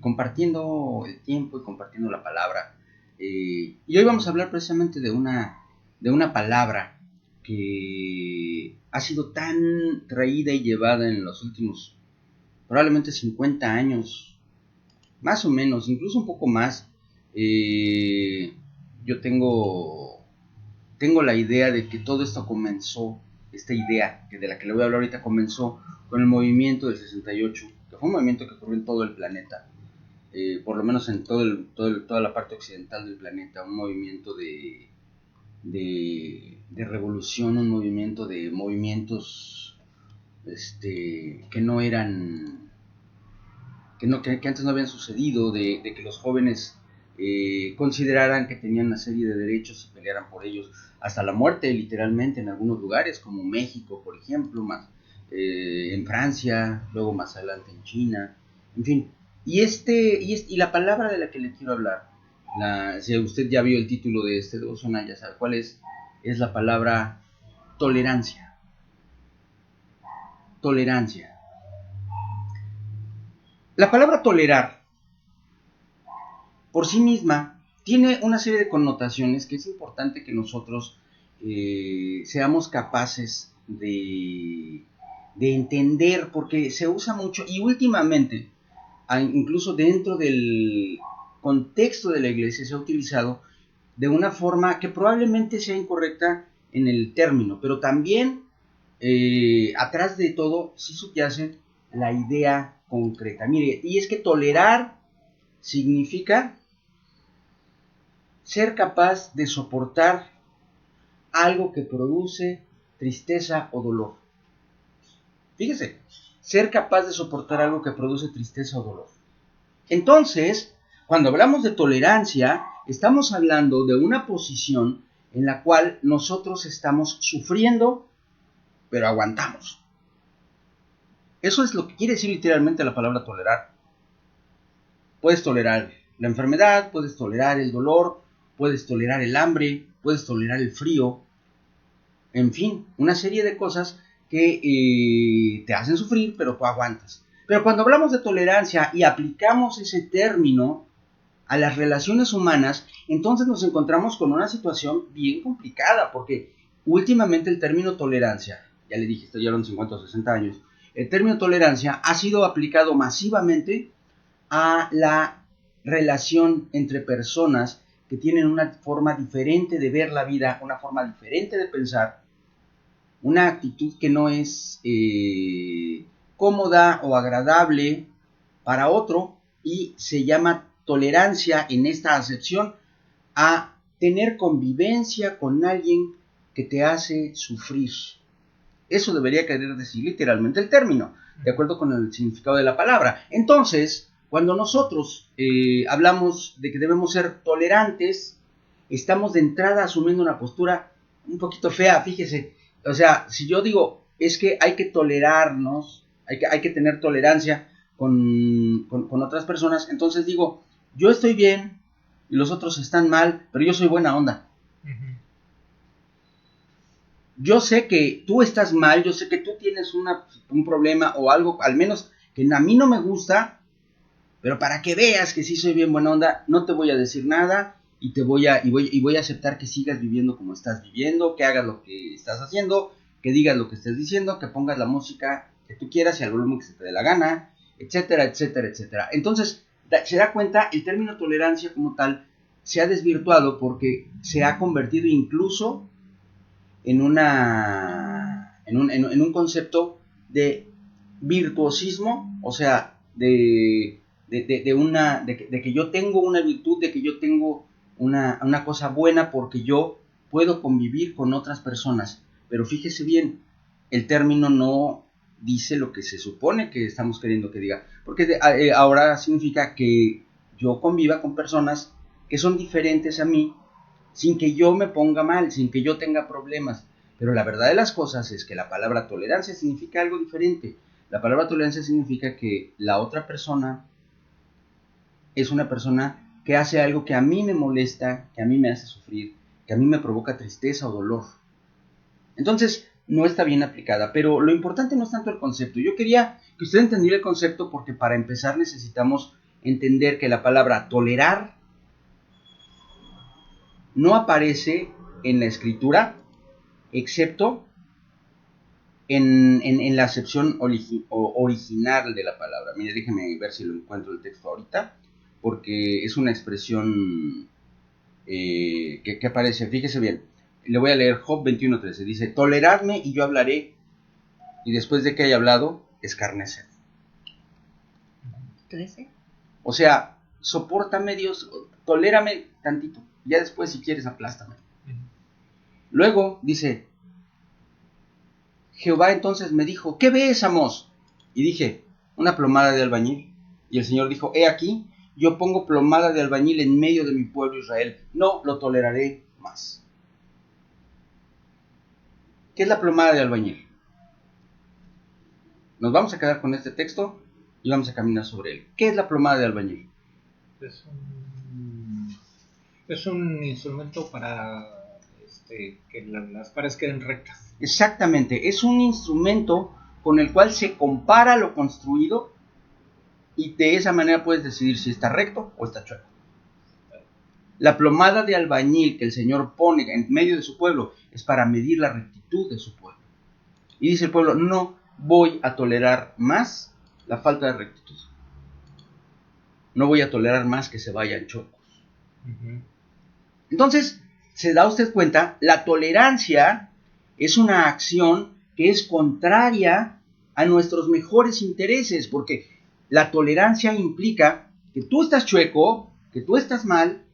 compartiendo el tiempo y compartiendo la palabra. Y hoy vamos a hablar precisamente de una palabra que ha sido tan traída y llevada en los últimos probablemente 50 años, más o menos, incluso un poco más. Yo tengo la idea de que todo esto comenzó, esta idea de la que le voy a hablar ahorita, comenzó con el movimiento del 68, que fue un movimiento que ocurrió en todo el planeta, por lo menos en toda la parte occidental del planeta, un movimiento de revolución, un movimiento de movimientos que no eran, que antes no habían sucedido, de que los jóvenes consideraran que tenían una serie de derechos y pelearan por ellos hasta la muerte, literalmente, en algunos lugares, como México, por ejemplo, en Francia, luego más adelante en China, en fin. Y la palabra de la que le quiero hablar, si usted ya vio el título de este Dosona, ya sabe cuál es la palabra tolerancia. Tolerancia. La palabra tolerar por sí misma tiene una serie de connotaciones que es importante que nosotros seamos capaces de entender, porque se usa mucho y últimamente, incluso dentro del contexto de la iglesia, se ha utilizado de una forma que probablemente sea incorrecta en el término, pero también atrás de todo sí subyace la idea concreta. Mire, y es que tolerar significa ser capaz de soportar algo que produce tristeza o dolor. Fíjese, ser capaz de soportar algo que produce tristeza o dolor. Entonces, cuando hablamos de tolerancia, estamos hablando de una posición en la cual nosotros estamos sufriendo, pero aguantamos. Eso es lo que quiere decir literalmente la palabra tolerar. Puedes tolerar la enfermedad, puedes tolerar el dolor, puedes tolerar el hambre, puedes tolerar el frío, en fin, una serie de cosas que te hacen sufrir, pero tú aguantas. Pero cuando hablamos de tolerancia y aplicamos ese término a las relaciones humanas, entonces nos encontramos con una situación bien complicada, porque últimamente el término tolerancia, ya le dije, estoy hablando de 50 o 60 años, el término tolerancia ha sido aplicado masivamente a la relación entre personas que tienen una forma diferente de ver la vida, una forma diferente de pensar, una actitud que no es cómoda o agradable para otro, y se llama tolerancia en esta acepción a tener convivencia con alguien que te hace sufrir. Eso debería querer decir literalmente el término, de acuerdo con el significado de la palabra. Entonces, cuando nosotros hablamos de que debemos ser tolerantes, estamos de entrada asumiendo una postura un poquito fea, fíjese. O sea, si yo digo, es que hay que tolerarnos, hay que tener tolerancia con otras personas, entonces digo, yo estoy bien y los otros están mal, pero yo soy buena onda. Uh-huh. Yo sé que tú estás mal, yo sé que tú tienes un problema o algo, al menos que a mí no me gusta, pero para que veas que sí soy bien buena onda, no te voy a decir nada y voy a aceptar que sigas viviendo como estás viviendo, que hagas lo que estás haciendo, que digas lo que estés diciendo, que pongas la música que tú quieras y al volumen que se te dé la gana, etcétera, etcétera, etcétera. Entonces, se da cuenta, el término tolerancia como tal se ha desvirtuado porque se ha convertido incluso en un concepto de virtuosismo, o sea, de que yo tengo una virtud, de que yo tengo una cosa buena porque yo puedo convivir con otras personas. Pero fíjese bien, el término no dice lo que se supone que estamos queriendo que diga, porque ahora significa que yo conviva con personas que son diferentes a mí, sin que yo me ponga mal, sin que yo tenga problemas. Pero la verdad de las cosas es que la palabra tolerancia significa algo diferente. La palabra tolerancia significa que la otra persona es una persona que hace algo que a mí me molesta, que a mí me hace sufrir, que a mí me provoca tristeza o dolor. Entonces, no está bien aplicada, pero lo importante no es tanto el concepto. Yo quería que usted entendiera el concepto porque para empezar necesitamos entender que la palabra tolerar no aparece en la Escritura, excepto en la acepción original de la palabra. Mire, déjeme ver si lo encuentro el texto ahorita, porque es una expresión que aparece. Fíjese bien, le voy a leer Job 21:13. Dice: toleradme y yo hablaré, y después de que haya hablado, escarnecer. 13. O sea, sopórtame, Dios, tolérame tantito, ya después si quieres aplástame. Luego dice: Jehová entonces me dijo: ¿qué ves, Amós? Y dije: una plomada de albañil. Y el Señor dijo: he aquí, yo pongo plomada de albañil en medio de mi pueblo Israel, no lo toleraré más. ¿Qué es la plomada de albañil? Nos vamos a quedar con este texto y vamos a caminar sobre él. ¿Qué es la plomada de albañil? Es un instrumento para que las paredes queden rectas. Exactamente, es un instrumento con el cual se compara lo construido y de esa manera puedes decidir si está recto o está chueco. La plomada de albañil que el Señor pone en medio de su pueblo es para medir la rectitud de su pueblo. Y dice el pueblo: no voy a tolerar más la falta de rectitud. No voy a tolerar más que se vayan chuecos. Entonces, ¿se da usted cuenta? La tolerancia es una acción que es contraria a nuestros mejores intereses, porque la tolerancia implica que tú estás chueco, que tú estás mal,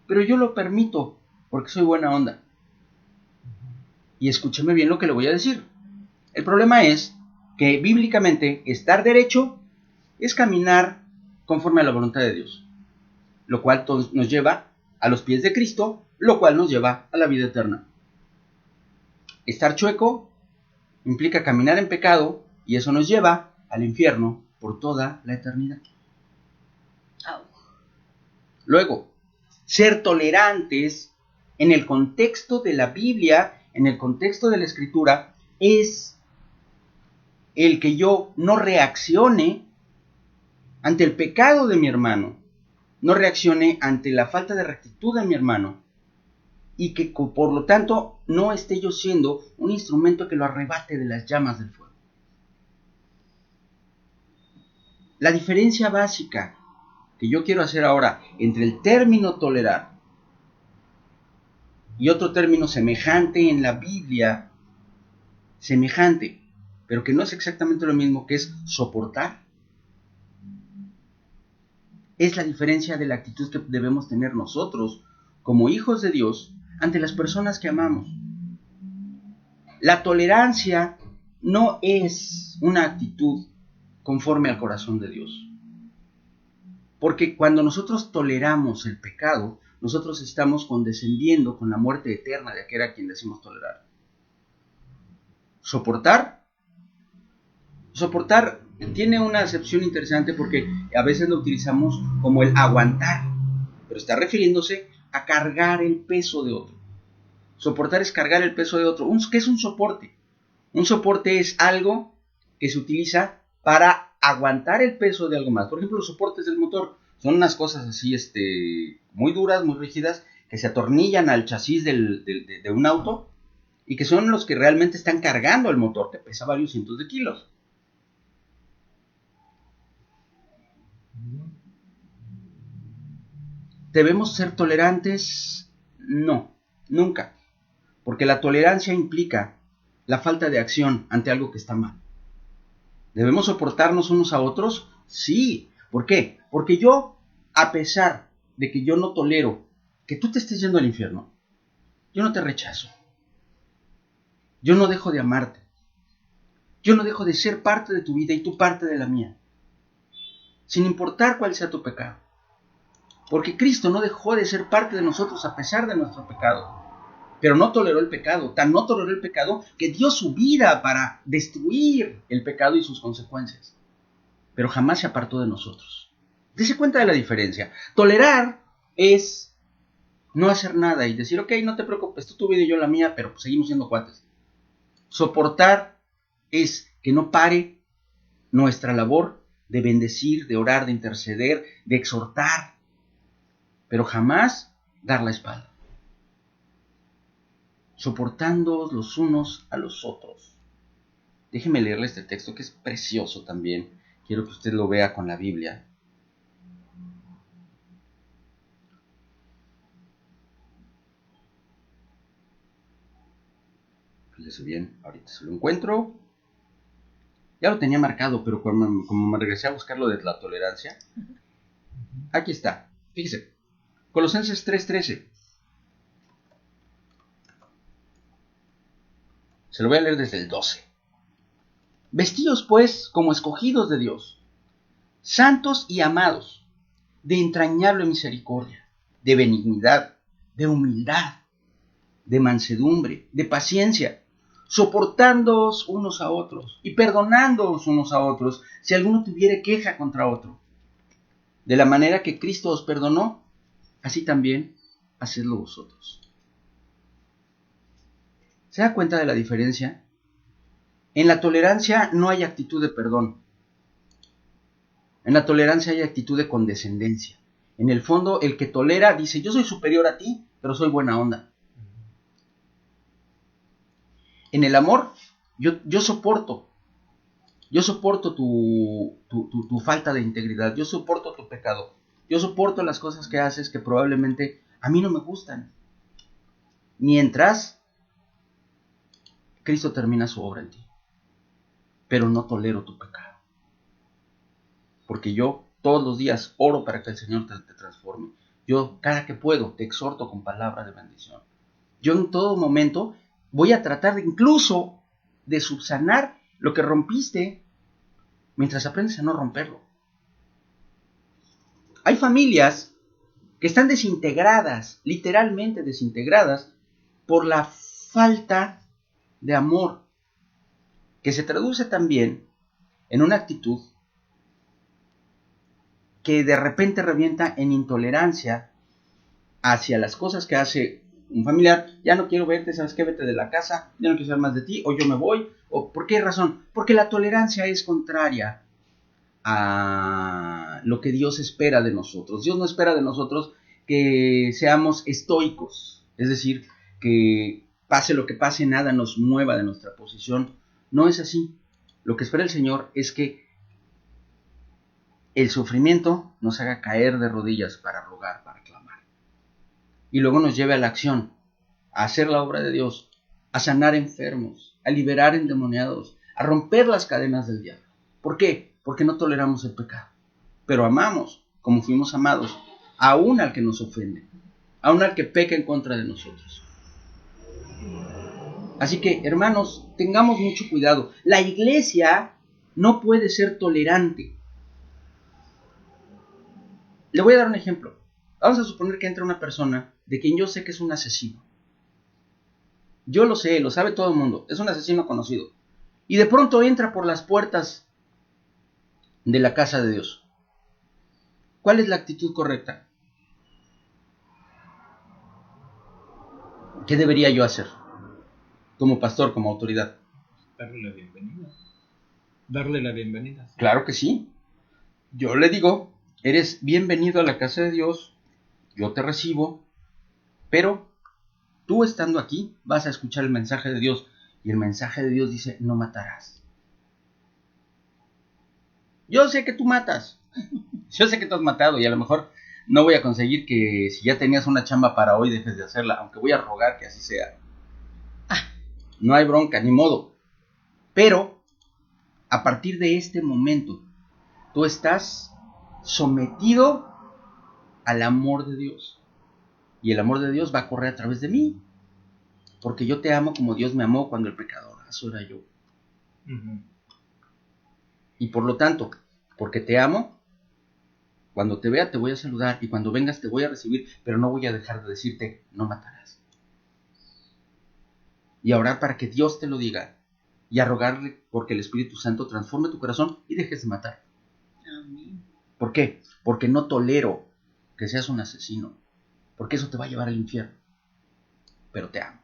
pero yo lo permito porque soy buena onda. Y escúcheme bien lo que le voy a decir. El problema es que bíblicamente estar derecho es caminar conforme a la voluntad de Dios, lo cual nos lleva a los pies de Cristo, lo cual nos lleva a la vida eterna. Estar chueco implica caminar en pecado y eso nos lleva al infierno por toda la eternidad. Luego, ser tolerantes en el contexto de la Biblia, en el contexto de la Escritura, es el que yo no reaccione ante el pecado de mi hermano, no reaccione ante la falta de rectitud de mi hermano, y que por lo tanto no esté yo siendo un instrumento que lo arrebate de las llamas del fuego. La diferencia básica que yo quiero hacer ahora entre el término tolerar y otro término semejante en la Biblia, semejante, pero que no es exactamente lo mismo, que es soportar, es la diferencia de la actitud que debemos tener nosotros como hijos de Dios ante las personas que amamos. La tolerancia no es una actitud conforme al corazón de Dios. Porque cuando nosotros toleramos el pecado, nosotros estamos condescendiendo con la muerte eterna de aquel a quien decimos tolerar. Soportar tiene una acepción interesante porque a veces lo utilizamos como el aguantar, pero está refiriéndose a cargar el peso de otro. Soportar es cargar el peso de otro. ¿Qué es un soporte? Un soporte es algo que se utiliza para aguantar el peso de algo más. Por ejemplo, los soportes del motor son unas cosas así muy duras, muy rígidas, que se atornillan al chasis de un auto y que son los que realmente están cargando el motor, que pesa varios cientos de kilos. ¿Debemos ser tolerantes? No, nunca. Porque la tolerancia implica la falta de acción ante algo que está mal. ¿Debemos soportarnos unos a otros? Sí. ¿Por qué? Porque yo, a pesar de que yo no tolero que tú te estés yendo al infierno, yo no te rechazo. Yo no dejo de amarte. Yo no dejo de ser parte de tu vida y tú parte de la mía. Sin importar cuál sea tu pecado. Porque Cristo no dejó de ser parte de nosotros a pesar de nuestro pecado. Pero no toleró el pecado. Tan no toleró el pecado que dio su vida para destruir el pecado y sus consecuencias. Pero jamás se apartó de nosotros. Dese cuenta de la diferencia. Tolerar es no hacer nada y decir: ok, no te preocupes, tú tu vida y yo la mía, pero pues seguimos siendo cuates. Soportar es que no pare nuestra labor de bendecir, de orar, de interceder, de exhortar, pero jamás dar la espalda. Soportándoos los unos a los otros. Déjeme leerle este texto que es precioso también. Quiero que usted lo vea con la Biblia. Fíjese bien, ahorita se lo encuentro. Ya lo tenía marcado, pero como me regresé a buscarlo de la tolerancia, aquí está. Fíjese, Colosenses 3:13. Se lo voy a leer desde el 12. Vestíos pues como escogidos de Dios, santos y amados, de entrañable misericordia, de benignidad, de humildad, de mansedumbre, de paciencia, soportándoos unos a otros y perdonándoos unos a otros si alguno tuviere queja contra otro. De la manera que Cristo os perdonó, así también hacedlo vosotros. ¿Se da cuenta de la diferencia? En la tolerancia no hay actitud de perdón. En la tolerancia hay actitud de condescendencia. En el fondo, el que tolera dice, yo soy superior a ti, pero soy buena onda. En el amor, yo soporto tu falta de integridad, yo soporto tu pecado, yo soporto las cosas que haces que probablemente a mí no me gustan. Mientras Cristo termina su obra en ti. Pero no tolero tu pecado. Porque yo todos los días oro para que el Señor te transforme. Yo cada que puedo te exhorto con palabras de bendición. Yo en todo momento voy a tratar incluso de subsanar lo que rompiste mientras aprendes a no romperlo. Hay familias que están desintegradas, literalmente desintegradas, por la falta de amor, que se traduce también en una actitud que de repente revienta en intolerancia hacia las cosas que hace un familiar. Ya no quiero verte, ¿sabes qué? Vete de la casa, ya no quiero saber más de ti, o yo me voy, o ¿por qué razón? Porque la tolerancia es contraria a lo que Dios espera de nosotros. Dios no espera de nosotros que seamos estoicos, es decir, que pase lo que pase, nada nos mueva de nuestra posición. No es así. Lo que espera el Señor es que el sufrimiento nos haga caer de rodillas para rogar, para clamar. Y luego nos lleve a la acción, a hacer la obra de Dios, a sanar enfermos, a liberar endemoniados, a romper las cadenas del diablo. ¿Por qué? Porque no toleramos el pecado, pero amamos como fuimos amados, aún al que nos ofende, aún al que peca en contra de nosotros. Así que, hermanos, tengamos mucho cuidado. La iglesia no puede ser tolerante. Le voy a dar un ejemplo. Vamos a suponer que entra una persona de quien yo sé que es un asesino. Yo lo sé, lo sabe todo el mundo. Es un asesino conocido. Y de pronto entra por las puertas de la casa de Dios. ¿Cuál es la actitud correcta? ¿Qué debería yo hacer? Como pastor, como autoridad. Darle la bienvenida. Darle la bienvenida. Claro que sí. Yo le digo, eres bienvenido a la casa de Dios, yo te recibo, pero tú estando aquí vas a escuchar el mensaje de Dios. Y el mensaje de Dios dice, no matarás. Yo sé que tú matas. Yo sé que tú has matado y a lo mejor no voy a conseguir que si ya tenías una chamba para hoy dejes de hacerla, aunque voy a rogar que así sea. No hay bronca, ni modo. Pero a partir de este momento, tú estás sometido al amor de Dios. Y el amor de Dios va a correr a través de mí. Porque yo te amo como Dios me amó cuando el pecadorazo era yo. Y por lo tanto, porque te amo, cuando te vea te voy a saludar y cuando vengas te voy a recibir, pero no voy a dejar de decirte, no matarás. Y a orar para que Dios te lo diga y a rogarle porque el Espíritu Santo transforme tu corazón y dejes de matar. Amén. ¿Por qué? Porque no tolero que seas un asesino, porque eso te va a llevar al infierno. Pero te amo.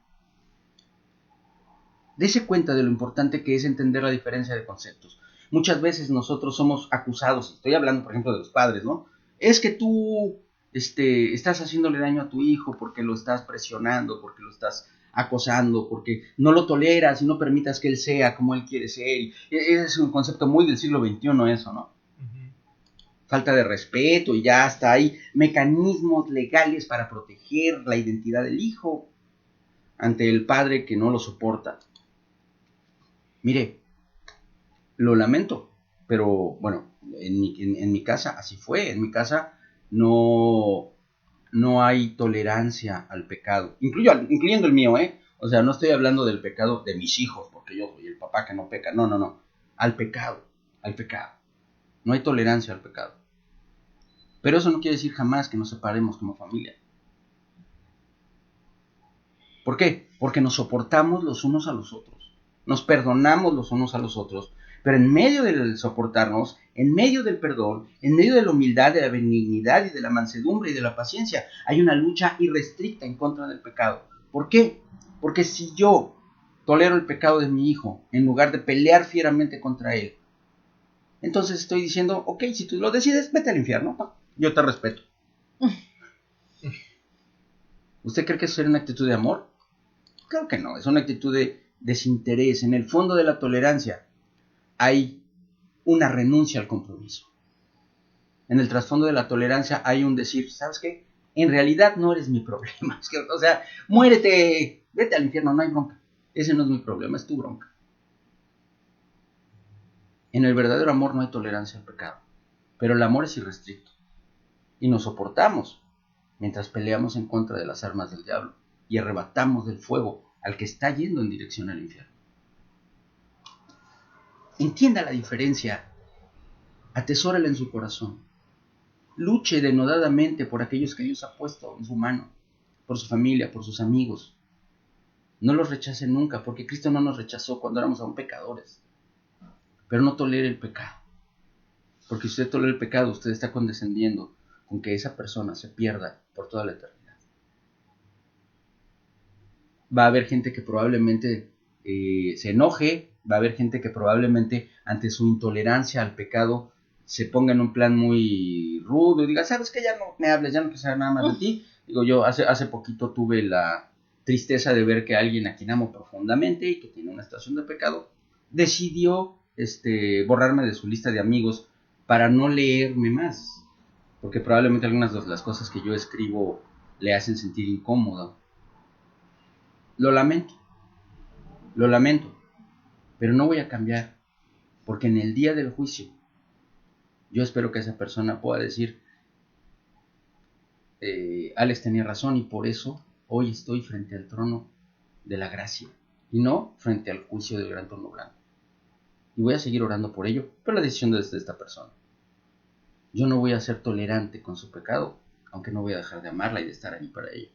Dese cuenta de lo importante que es entender la diferencia de conceptos. Muchas veces nosotros somos acusados, estoy hablando por ejemplo de los padres, ¿no? Es que tú estás haciéndole daño a tu hijo porque lo estás presionando, porque lo estás acosando, porque no lo toleras y no permitas que él sea como él quiere ser. Y es un concepto muy del siglo XXI eso, ¿no? Falta de respeto, y ya hasta hay mecanismos legales para proteger la identidad del hijo ante el padre que no lo soporta. Mire, lo lamento, pero bueno, en mi casa así fue. En mi casa no hay tolerancia al pecado, incluyendo el mío, ¿eh? O sea, no estoy hablando del pecado de mis hijos, porque yo soy el papá que no peca, no, al pecado. No hay tolerancia al pecado. Pero eso no quiere decir jamás que nos separemos como familia. ¿Por qué? Porque nos soportamos los unos a los otros, nos perdonamos los unos a los otros, pero en medio del soportarnos, en medio del perdón, en medio de la humildad, de la benignidad y de la mansedumbre y de la paciencia, hay una lucha irrestricta en contra del pecado. ¿Por qué? Porque si yo tolero el pecado de mi hijo en lugar de pelear fieramente contra él, entonces estoy diciendo, ok, si tú lo decides, vete al infierno, yo te respeto. ¿Usted cree que eso sería una actitud de amor? Claro que no, es una actitud de desinterés. En el fondo de la tolerancia hay una renuncia al compromiso. En el trasfondo de la tolerancia hay un decir, ¿sabes qué? En realidad no eres mi problema. O sea, muérete, vete al infierno, no hay bronca. Ese no es mi problema, es tu bronca. En el verdadero amor no hay tolerancia al pecado, pero el amor es irrestricto. Y nos soportamos mientras peleamos en contra de las armas del diablo y arrebatamos del fuego al que está yendo en dirección al infierno. Entienda la diferencia, atesórala en su corazón, luche denodadamente por aquellos que Dios ha puesto en su mano, por su familia, por sus amigos. No los rechace nunca, porque Cristo no nos rechazó cuando éramos aún pecadores. Pero no tolere el pecado, porque si usted tolera el pecado, usted está condescendiendo con que esa persona se pierda por toda la eternidad. Va a haber gente que probablemente se enoje, va a haber gente que probablemente ante su intolerancia al pecado se ponga en un plan muy rudo y diga, ¿sabes qué? Ya no me hables, ya no quiero saber nada más de ti. Digo, yo hace poquito tuve la tristeza de ver que alguien a quien amo profundamente y que tiene una situación de pecado, decidió borrarme de su lista de amigos para no leerme más, porque probablemente algunas de las cosas que yo escribo le hacen sentir incómodo. Lo lamento, pero no voy a cambiar, porque en el día del juicio, yo espero que esa persona pueda decir, Alex tenía razón y por eso hoy estoy frente al trono de la gracia y no frente al juicio del gran trono blanco. Y voy a seguir orando por ello, pero la decisión es de esta persona. Yo no voy a ser tolerante con su pecado, aunque no voy a dejar de amarla y de estar ahí para ella.